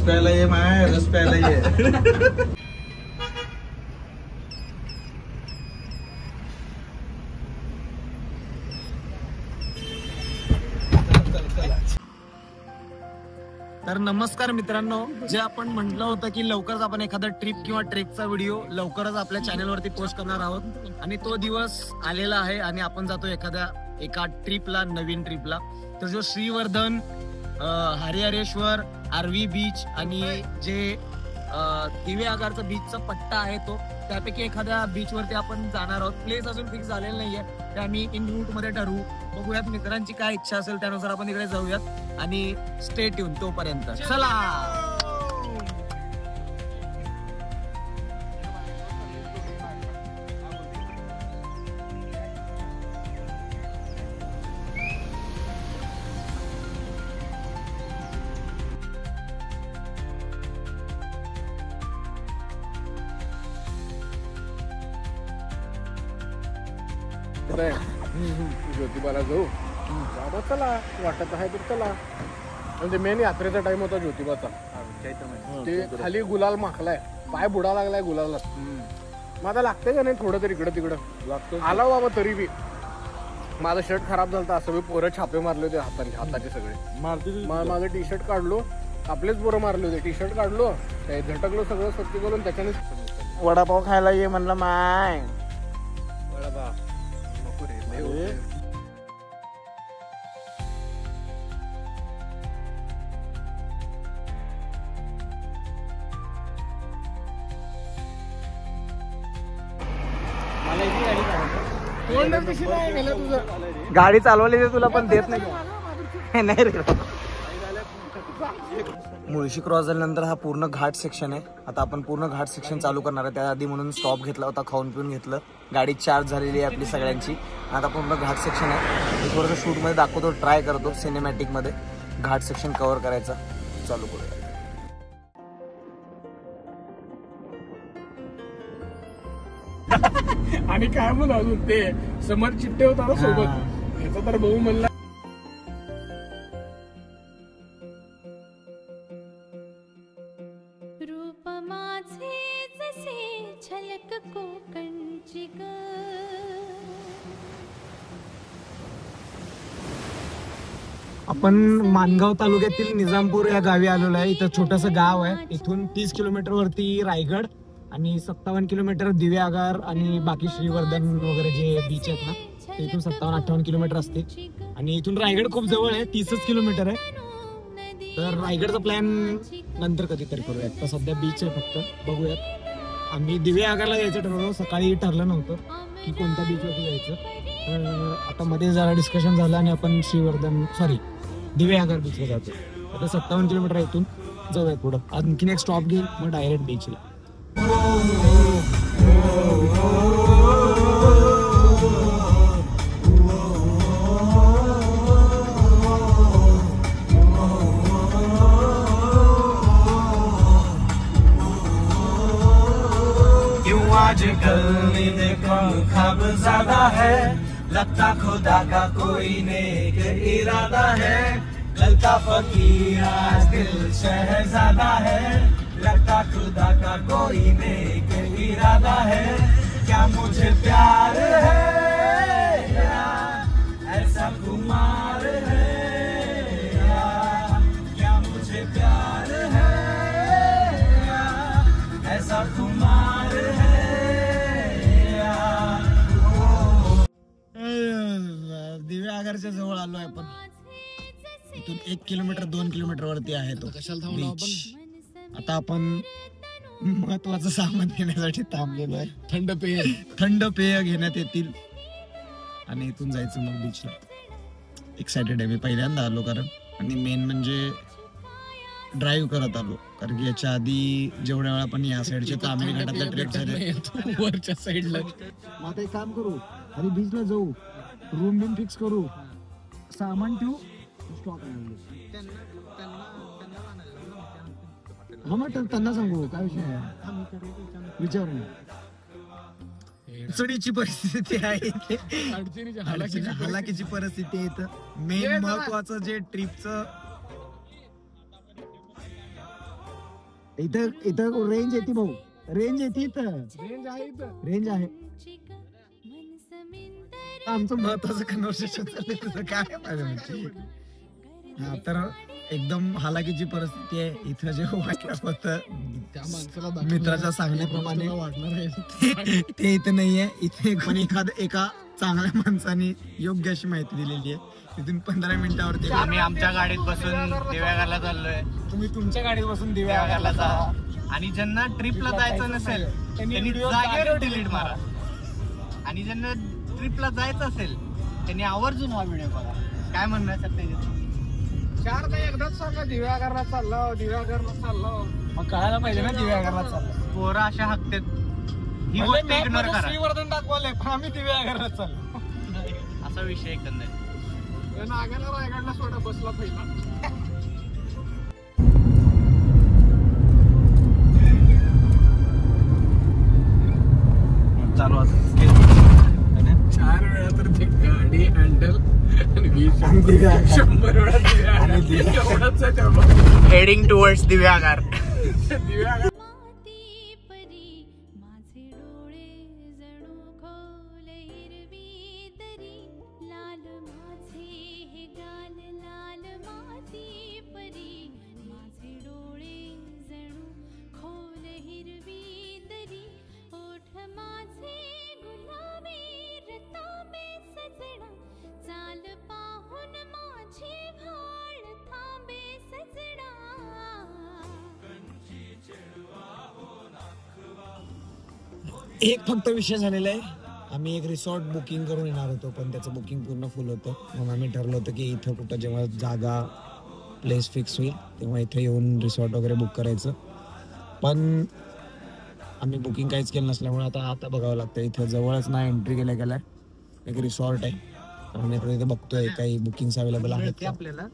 रस प्यायला ये माय, रस प्यायला ये. तर नमस्कार मित्रांनो, जे आपण म्हटलं होतं की लवकरच आपण एखादा ट्रिप किंवा ट्रेकचा व्हिडिओ लवकरच आपल्या चॅनलवरती पोस्ट करणार आहोत आणि तो दिवस आलेला आहे आणि आपण जातो एका ट्रिपला, नवीन ट्रिपला. तर जो श्रीवर्धन, हरिहरेश्वर, आरवी बीच आणि जे दिवे आगारचा बीचचा पट्टा आहे तो, त्यापैकी एखाद्या बीच वरती आपण जाणार आहोत. प्लेस अजून फिक्स झालेलं नाहीये, ते आम्ही इन रूट मध्ये ठरवू. बघूयात मित्रांची काय इच्छा असेल त्यानुसार आपण इकडे जाऊयात आणि स्टे ट्यून तोपर्यंत. चला. ज्योतिबाला जाऊ. चला, वाटत आहे तर चला. म्हणजे मेन यात्रेचा टाइम होता ज्योतिबाचा. ते खाली गुलाल माखलाय, पाय बुडा लागलाय गुलाला. माझा लागतंय का नाही थोडं तरी इकडं तिकडं लागतं. आला बाबा तरी बी माझं शर्ट खराब झालं, असं मी पोरं छापे मारले होते हाताचे सगळे. माझं टी शर्ट काढलो, आपलेच पोरं मारले होते. टी शर्ट काढलो, झटकलो, सगळं स्वच्छ करून त्याच्याने वडापाव खायला ये म्हणलं माय. वडापाव नको रे. गाडी चालवली तुला पण देत नाही रे. मुळशी क्रॉस झाल्यानंतर हा पूर्ण घाट सेक्शन आहे. आता आपण पूर्ण घाट सेक्शन चालू करणार आहे. त्याआधी म्हणून स्टॉप घेतला होता, खाऊन पिऊन घेतलं. गाडी चार्ज झालेली आहे आपली सगळ्यांची. आता पूर्ण घाट सेक्शन आहे. मी थोडंसं शूटमध्ये दाखवतो, ट्राय करतो सिनेमॅटिकमध्ये घाट सेक्शन कव्हर करायचा. चालू करूया. आणि काय म्हणून अजून ते समर चिट्टे होता ना सोबत, याचा तर भाऊ म्हणला रूप माझे जसे झलक कोकणची ग. आपण मानगाव तालुक्यातील निजामपूर या गावी आलेलो आहे. इथं छोटंसं गाव आहे. इथून 30 किलोमीटर वरती रायगड आणि 57 किलोमीटर दिवे आगार आणि बाकी श्रीवर्धन वगैरे जे बीच आहेत ना, ते इथून 57-58 किलोमीटर असते. आणि इथून रायगड खूप जवळ आहे, 30 किलोमीटर आहे. तर रायगडचा प्लॅन नंतर कधीतरी करूयात. तर सध्या बीच आहे फक्त, बघूयात. आम्ही दिवे आगारला जायचं ठरवलं, सकाळी ठरलं नव्हतं की कोणत्या बीचवरती जायचं. तर आता मध्ये जरा डिस्कशन झालं आणि आपण दिवे आगार बीचला जातो. आता 57 किलोमीटर इथून जाऊयात पुढं. आणखीन एक स्टॉप घेईल, मग डायरेक्ट बीचला. क्यों आजकल नींद कम ख्वाब ज्यादा है, लगता खुदा का कोई नेक इरादा है. लगता फकीर आज दिल शहजादा है, लगता खुदा का कोई नेक इरादा है. क्या मुझे प्यार है या ऐसा खुमार है, क्या मुझे प्यार है या ऐसा खुमार है. दिवे आगारच्या जवळ आलो आहे आपण. इथून 1 किलोमीटर 2 किलोमीटर वरती आहे तो बीच. आता आपण महत्वाचं सामान घेण्यासाठी थांबलेलो आहे. थंड पेय घेण्यात येतील आणि इथून जायचं मग बीचला. एक्सायटेड आहे मी, पहिल्यांदा आलो कारण. आणि मेन म्हणजे ड्राईव्ह करत आलो, कारण की याच्या आधी जेवढ्या वेळा पण या साईडचे तामिळ घाटातल्या ट्रेक झाले वरच्या साईडला. मग आता एक काम करू, आणि बीचला जाऊ, रूम बिम फिक्स करू, सामान ठेवू, स्टॉक हा. मग त्यांना सांगू काय विषय आहे, विचारू. अडचणीची परिस्थिती आहे, हलाखीची परिस्थिती आहे. इथं मेन महत्वाचं जे ट्रिपचं इथं रेंज येते भाऊ, रेंज येते इथं, रेंज आहे इथं. रेंज आहे. आमचं महत्वाचं कन्व्हर्सेशन चाललंय तुझं काय पाहिजे. हा तर एकदम हालाकीची परिस्थिती आहे इथं. जे वाटलं होतं त्या माणसाला मित्राच्या सांगण्याप्रमाणे वाटणार आहे. ते इथे नाहीये. इथे पण एका चांगल्या माणसाने योग्य अशी माहिती दिलेली आहे. तिथून 15 मिनिटावरती आम्ही आमच्या गाडीत बसून दिव्यागरला चाललोय. तुम्ही तुमच्या गाडीत बसून दिव्यागरला जा. आणि ज्यांना ट्रिपला जायचं नसेल त्यांनी जागेवर डिलीट मारा. आणि ज्यांना ट्रिपला जायचं असेल त्यांनी आवर्जून हा व्हिडिओ बघा. काय म्हणणं आहे सर? 4दा एकदाच सांगा दिव्यागरला चाललो, दिव्यागरला चाललो. मग कळायला पाहिजे ना दिव्यागरला चाललं. पोरं अशा हकतेत. ही गोष्ट इग्नोर करा. श्रीवर्धन दाखवलंय पण आम्ही दिव्यागरला चाललो. असा विषय एकंदरीत. नाग्याला रायगडला सोडा बसला पहिला. चालू आता 4 वेळा तर ते गाडी हँडल आणि 100 वेळा हेडिंग टुवर्ड्स दिव्यागार. दिव्यागर. माती परी माझे डोळे जणू खोल हिरवी दरी, लाल माझे हे गाल लाल माती परी माझे डोळे जणू खोल हिरवी दरी, ओठ माझे गुलाबी रतांबे सजना, चाल पाहून माझे भाळ थांबे सजना. एक फक्त विषय झालेला आहे. आम्ही एक रिसॉर्ट बुकिंग करून येणार होतो पण त्याचं बुकिंग पूर्ण फुल होतं. मग आम्ही ठरलं होतं की इथं कुठं जेव्हा जागा प्लेस फिक्स होईल तेव्हा इथे येऊन रिसॉर्ट वगैरे बुक करायचं. पण आम्ही बुकिंग काहीच केलं नसल्यामुळे आता बघावं लागतं. इथं जवळच ना एंट्री गेल्या एक रिसॉर्ट आहे. आम्ही इथे बघतोय काही बुकिंग्स अवेलेबल आहेत. आपल्याला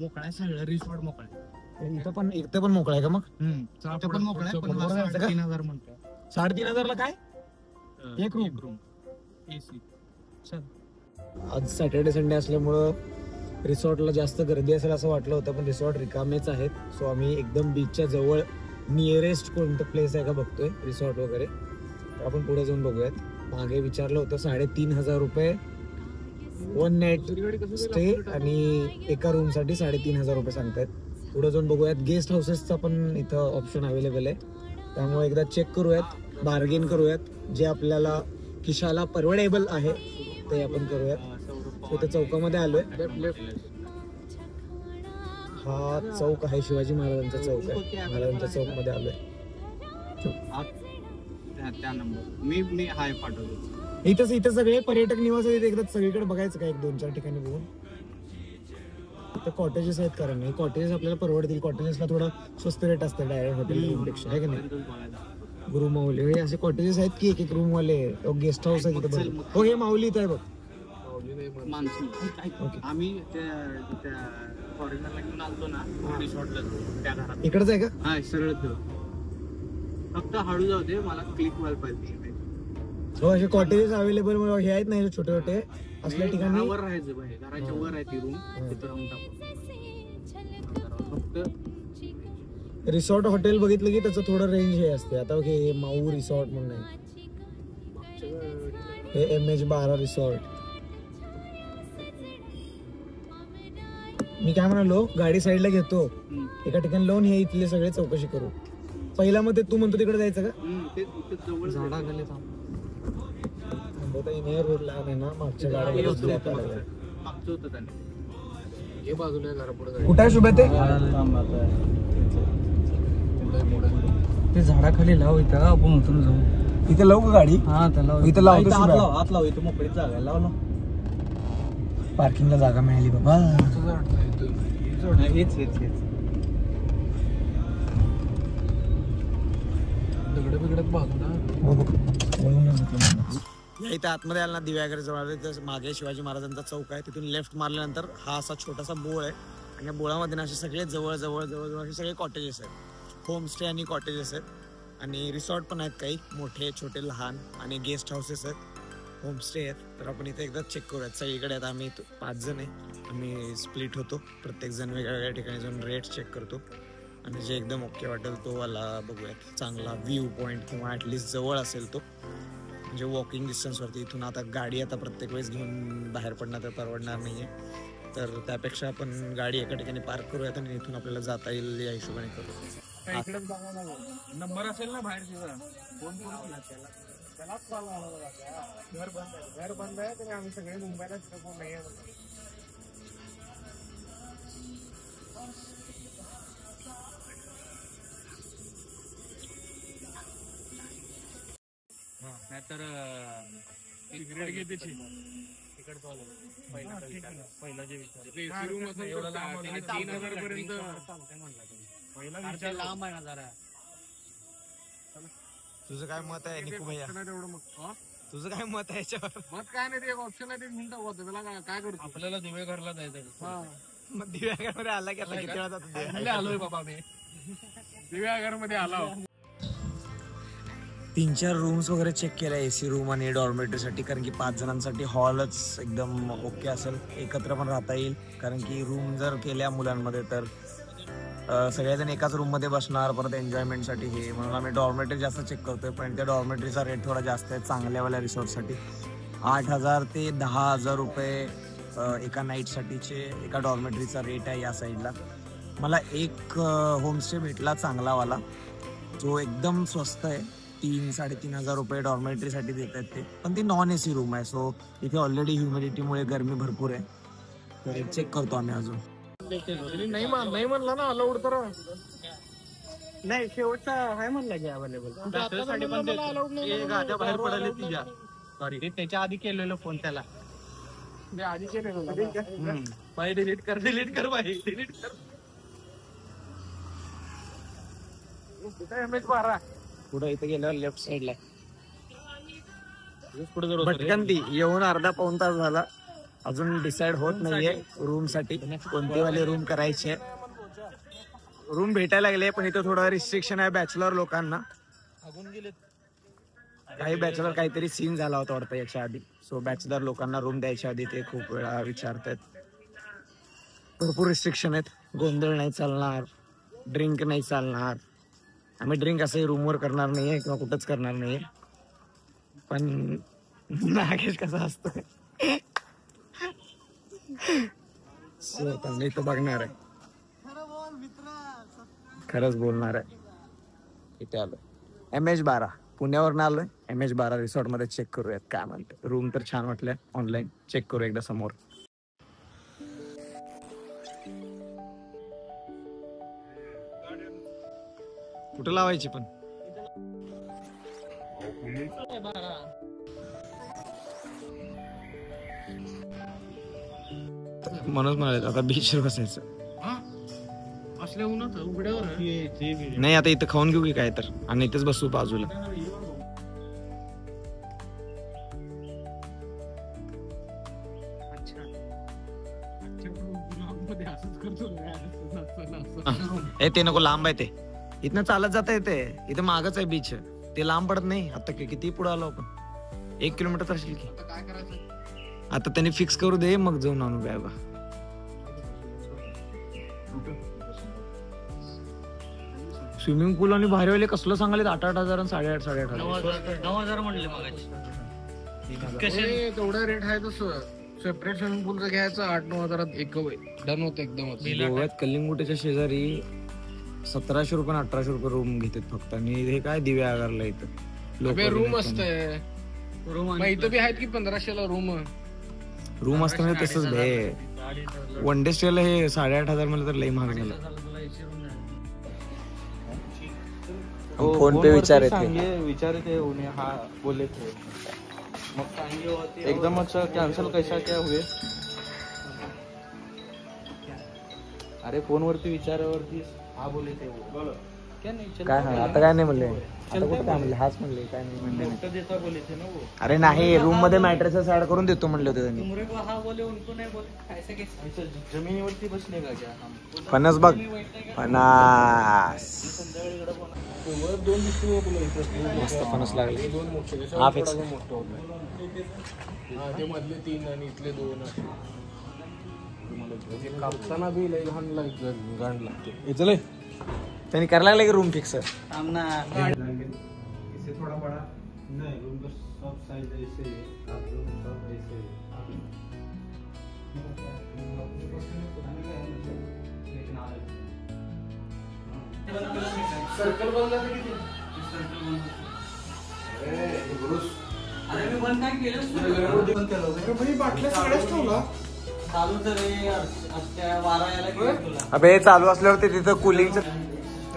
मोकळा सगळं रिसॉर्ट मोकळा. इथं पण मोकळा आहे का? मग इथं पण मोकळा आहे. 3,500 म्हणतो. 3,500 काय एक रूम एसी. आज सॅटर्डे संडे असल्यामुळं रिसॉर्टला जास्त गर्दी असेल असं वाटलं होतं पण रिसॉर्ट रिकामेच आहेत. सो आम्ही एकदम बीचच्या जवळ नियरेस्ट कोणतं प्लेस आहे का बघतोय रिसॉर्ट वगैरे. तर आपण पुढे जाऊन बघूयात. मागे विचारलं होतं 3,500 रुपये 1 नाईट स्टे आणि एका रूमसाठी 3,500 रुपये सांगतायत. पुढे जाऊन बघूयात. गेस्ट हाऊसेसचा पण इथं ऑप्शन अवेलेबल आहे त्यामुळे एकदा चेक करूयात, बार्गेन करूयात. जे आपल्याला खिशाला परवडेबल आहे ते आपण करूयात. इथं चौकामध्ये आलोय. हा चौक आहे शिवाजी महाराजांचा चौक आहे. महाराजांच्या चौक मध्ये आलोय. त्या नंबर मी हाय पाठवतो. इथं सगळे पर्यटक निवास आहेत. एकदा सगळीकडे बघायचं का? 1-2-4 ठिकाणी बघून. इथं कॉटेजेस आहेत कारण नाही कॉटेजेस आपल्याला परवडतील. कॉटेजेसला थोडं स्वस्त रेट असतं डायरेक्ट हॉटेलपेक्षा आहे का नाही. गुरु माऊली हे असे कॉटेजेस आहेत की एक रूम वाले गेस्ट हाऊस आहे तिथे. हो हे माऊली इथं आहे बघ. आम्ही त्या फॉरेनरला घेऊन आलतो ना रिसॉर्टला त्या घरात. इकडच आहे का? हा सरळ फक्त हळू जाऊ दे मला क्लिक व्हायला पाहिजे. हो असे कॉटेजेस अवेलेबल हे आहेत नाही छोटे छोटे असल्या ठिकाणी. वर राहायचं बाहेर घराच्या वर आहे ती रूम. तिथं राहून टाकू. फक्त रिसॉर्ट हॉटेल बघितलं की त्याचं थोडं रेंज हे असते. आता हे माऊ रिसॉर्ट म्हणून आहे. हे MH12 रिसॉर्ट. मी काय म्हणालो गाडी साईडला घेतो एका ठिकाणी लावून हे इथले सगळे चौकशी करू. पहिला मग तू म्हणतो तिकडे जायचं का? झाडाखाली थांबवता येणार रोड लहान आहे ना मागच्या गाड्या. हे बाजूला घरा पुढे कुठे आहे शुभे? ते झाडाखाली लाव. इथं आपण उतरून जाऊ. इथे लावू का गाडी? हा त्याला इथं लावतो. आत लाव. इथं मोकळीच जागा लाव ना. पार्किंगला जागा मिळाली बाबा. हेच दगड बिगडत बाजूला. या इथं आतमध्ये आला ना दिव्यागर जवळ मागे शिवाजी महाराजांचा चौक आहे. तिथून लेफ्ट मारल्यानंतर हा असा छोटासा बोळ आहे आणि या बोळामध्ये ना असे सगळे जवळ जवळ जवळ जवळ असे सगळे कॉटेजेस आहेत. होमस्टे आणि कॉटेजेस आहेत आणि रिसॉर्ट पण आहेत काही मोठे छोटे लहान आणि गेस्ट हाऊसेस आहेत. होमस्टे आहेत. तर आपण इथे एकदा चेक करूयात. सगळीकडे आता आम्ही 5 जण आहे. आम्ही स्प्लिट होतो. प्रत्येक जण वेगळ्या वेगळ्या ठिकाणी जाऊन रेट चेक करतो आणि जे एकदम ओके वाटेल तो वाला बघूयात. चांगला व्ह्यू पॉईंट किंवा ॲटलिस्ट जवळ असेल तो, म्हणजे वॉकिंग डिस्टन्सवरती. इथून आता गाडी आता प्रत्येक वेळेस घेऊन बाहेर पडणं तर परवडणार नाही आहे, तर त्यापेक्षा आपण गाडी एका ठिकाणी पार्क करूयात आणि इथून आपल्याला जाता येईल या हिशोबाने करू. इकडेच बघा ना, नंबर असेल ना बाहेर तिथं, फोन करू ना त्यालाच कॉल आला बघा. घर बंद आहे तरी आम्ही सगळे मुंबईला तिथं कोण नाही आहे. नाहीतर सिगरेट घे त्याची पहिला जे विचार 3,000 पर्यंत पहिला विचार लांब आहे ना जरा. तुझं काय मत आहे निकू भैया? तुझं काय मत आहे याच्यावर? मत काय नाही, ते एक ऑप्शन आहे ते घेऊन टाकू. त्याला काय करतो, आपल्याला दिवेघरला जायचं. मग दिव्याघरमध्ये आला की आता किती वेळा जातो? आलोय बाबा मी दिव्याघर मध्ये आलो. 3-4 रूम्स वगैरे चेक केल्या, AC रूम आणि डॉर्मेटरीसाठी, कारण की 5 जणांसाठी हॉलच एकदम ओके असेल. एकत्र पण राहता येईल, कारण की रूम जर केल्या मुलांमध्ये तर सगळेजण एकाच रूममध्ये बसणार, परत एन्जॉयमेंटसाठी हे, म्हणून आम्ही डॉर्मेटरी जास्त चेक करतोय. पण त्या डॉर्मेटरीचा रेट थोडा जास्त आहे चांगल्यावाल्या रिसॉर्टसाठी. 8,000 ते 10,000 रुपये एका नाईटसाठीचे एका डॉर्मेटरीचा रेट आहे या साईडला. मला एक होमस्टे भेटला चांगलावाला, जो एकदम स्वस्त आहे. 3-3,500 रुपये डॉर्मेटरीसाठी देत आहेत ते, पण ती नॉन AC रूम आहे. सो इथे ऑलरेडी ह्युमिडिटीमुळे गरमी भरपूर आहे, तर चेक करतो आम्ही अजून. नाही म्हणला ना अलाउड तर नाही, शेवटचा आहे म्हणला की अवेलेबल. गाड्या बाहेर पडायला तिच्या, सॉरी त्याच्या आधी केलेलं फोन त्याला आधी केलेलं. बाई डिलीट कर बाई डिलीट कर. MS12 पुढे इथे गेल्यावर लेफ्ट साईडला भटकंती येऊन अर्धा पाऊण तास झाला, अजून डिसाइड होत नाहीये रूम साठी कोणते वाले रूम करायचे. रूम भेटायला लागले, पण इथे थोडं रिस्ट्रिक्शन आहे बॅचलर लोकांना. काही बॅचलर काहीतरी सीन झाला होता वाटतं याच्या आधी, सो बॅचलर लोकांना रूम द्यायच्या आधी ते खूप वेळा विचारतात. भरपूर रिस्ट्रिक्शन आहेत, गोंधळ नाही चालणार, ड्रिंक नाही चालणार. आम्ही ड्रिंक असंही रूमवर करणार नाहीये किंवा कुठंच करणार नाहीये, पण नागेश कसा असतोय मी तो बघणार आहे, खरंच बोलणार आहे. इथे आलो MH12, पुण्यावरून आलोय. MH12 रिसॉर्ट मध्ये चेक करूयात काय म्हणते. रूम तर छान वाटल्या, ऑनलाईन चेक करू एकदा समोर. कुठं लावायची पण म्हणून म्हणाले आता बीचवर बसायचं. असल्या उन्हात उघड्यावर नाही, आता इथं खाऊन घेऊ की काय तर, आणि इथेच बसू बाजूला. ते नको, लांब आहे ते. इथनं चालत जाता येते, इथे मागच आहे बीच, ते लांब पडत नाही. आता किती पुढे आलो आपण, 1 किलोमीटर तर असेल की. काय करायचं आता त्यांनी फिक्स करू दे, मग जाऊन आणू बॅगा. स्विमिंग पूल आणि भारीवाले कसलं सांगाले 8,000 आणि 8,500 9,000 म्हणले मगाशी. तेवढा रेट आहे तसं. सेपरेट स्विमिंग पूलचं घ्यायचं 8-9 एक डन होतं एकदम. गोव्यात कलिंगुटेच्या शेजारी 1,700 रुपये 1,800 रुपये रूम घेतात फक्त, आणि हे काय दिव्याघरला इथं रूम असतंय. इथं बी आहेत की 1,500ला रूम असतं म्हणजे तसंच भे. वन डे स्टेला हे 8,500 म्हणलं तर लई महाग झालं. फोन पे विचार थे उन्हें, हाँ बोले थे. एकदम अच्छा कैंसिल कैसा क्या हुए? अरे फोन वरती विचारावरती हा बोले थे वो. काय आता काय नाही म्हणले, आता कुठं काय म्हणले, हाच म्हणले काय नाही म्हणले. देता बोले थे ना वो. अरे नाही, रूम मध्ये मॅट्रेसेस ऍड करून देतो म्हणले होते त्यांनी. हा बोले उनको नहीं बोले ऐसे कैसे जमिनीवरती बसले का क्या हम? फणस बघ, फणस मस्त फणस लागले. हा फिक्स ते मधले 3 आणि इथले 2 कापताना बी लई घाण लागते. त्यांनी करायला लागले की रूम फिक्स? सर्कल बनला तर किती? अरे मी बंद काय केलं बाटल्या सगळ्याच ठेवला. चालू तर वारा यायला गेलं तुला. अबे चालू असल्यावर ते तिथं कुलिंगचं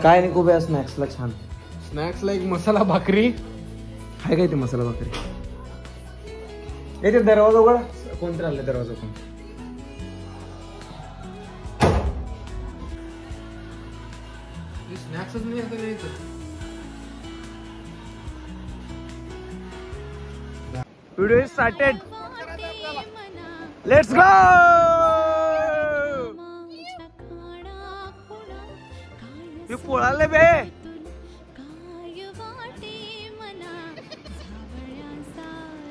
काय नाही खूप स्नॅक्सला छान. स्नॅक्सला एक मसाला भाकरी आहे काय ते मसाला भाकरी. ते दरवाजा उघड. कोणतरी आलं दरवाजा कोण. स्नॅक्सच नाही आता नाही इथं. Video started. Let's go. हे पोळाले बे.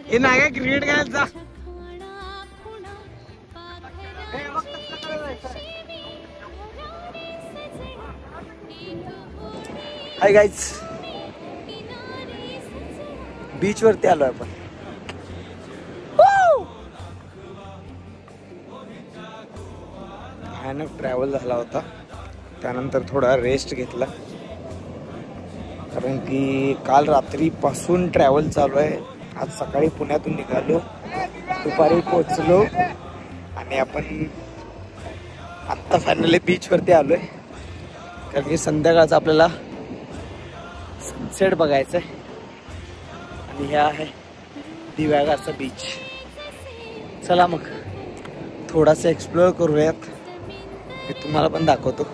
हे नाही काय क्रिकेट खेळायचा. हाय गाईज, बीच वरती आलोय आपण. भयानक ट्रॅव्हल झाला होता, त्यानंतर थोडा रेस्ट घेतला कारण की काल रात्रीपासून ट्रॅव्हल चालू आहे. आज सकाळी पुण्यातून निघालो, दुपारी पोचलो आणि आपण आत्ता फायनली बीचवरती आलोय कारण की संध्याकाळचं आपल्याला सनसेट बघायचं आहे. आणि हे आहे दिव्यागारचा बीच. चला मग थोडासा एक्सप्लोअर करूयात. मी तुम्हाला पण दाखवतो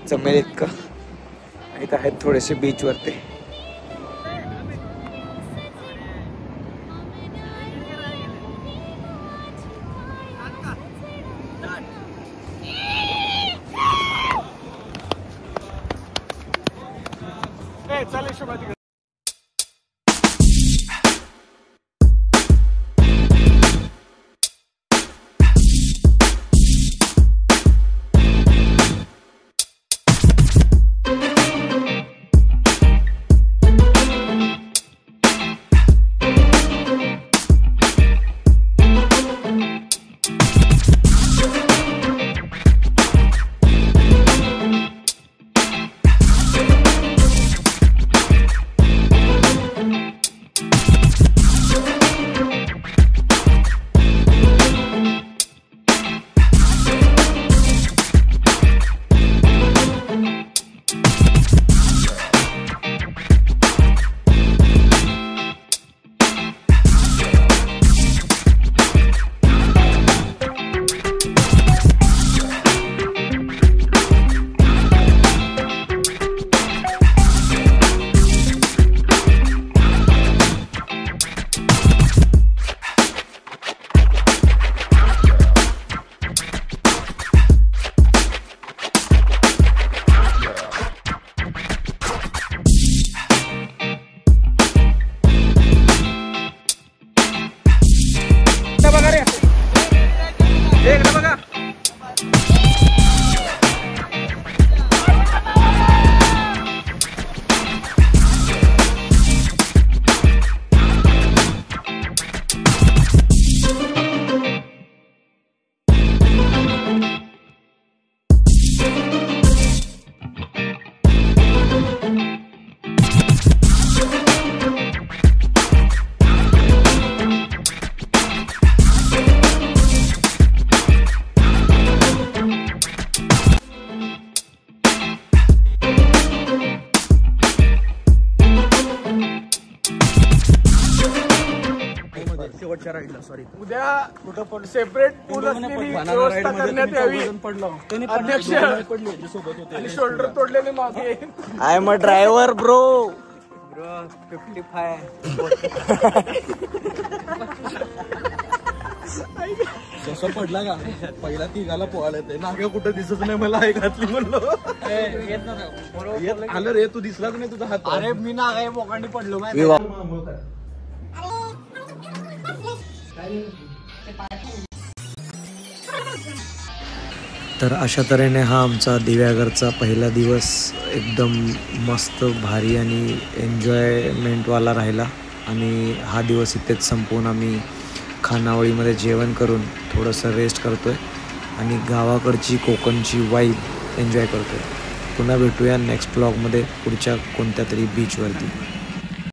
जमेल इतकं. इथं आहेत थोडेसे बीचवरती. उद्या कुठं सेपरेट पूल असलेली व्यवस्था करण्यात यावी. अध्यक्ष आणि शोल्डर तोडलेले मागे. I am a driver bro. 55 कसं पडला का पहिला तिघाला पोहायला येते. नागे कुठं दिसत नाही मला. आई घातली म्हणलो आलं रे. तू दिसलाच नाही तुझा हात. अरे मी ना काय मोकांडी पडलो. तर अशा तऱ्हेने हा आमचा दिव्यागरचा पहिला दिवस एकदम मस्त भारी आणि एन्जॉयमेंटवाला राहिला. आणि हा दिवस इथेच संपवून आम्ही खानावळीमध्ये जेवण करून थोडंसं रेस्ट करतो आहे आणि गावाकडची कोकणची वाईब एन्जॉय करतो आहे. पुन्हा भेटूया नेक्स्ट ब्लॉगमध्ये पुढच्या कोणत्या तरी बीचवरती.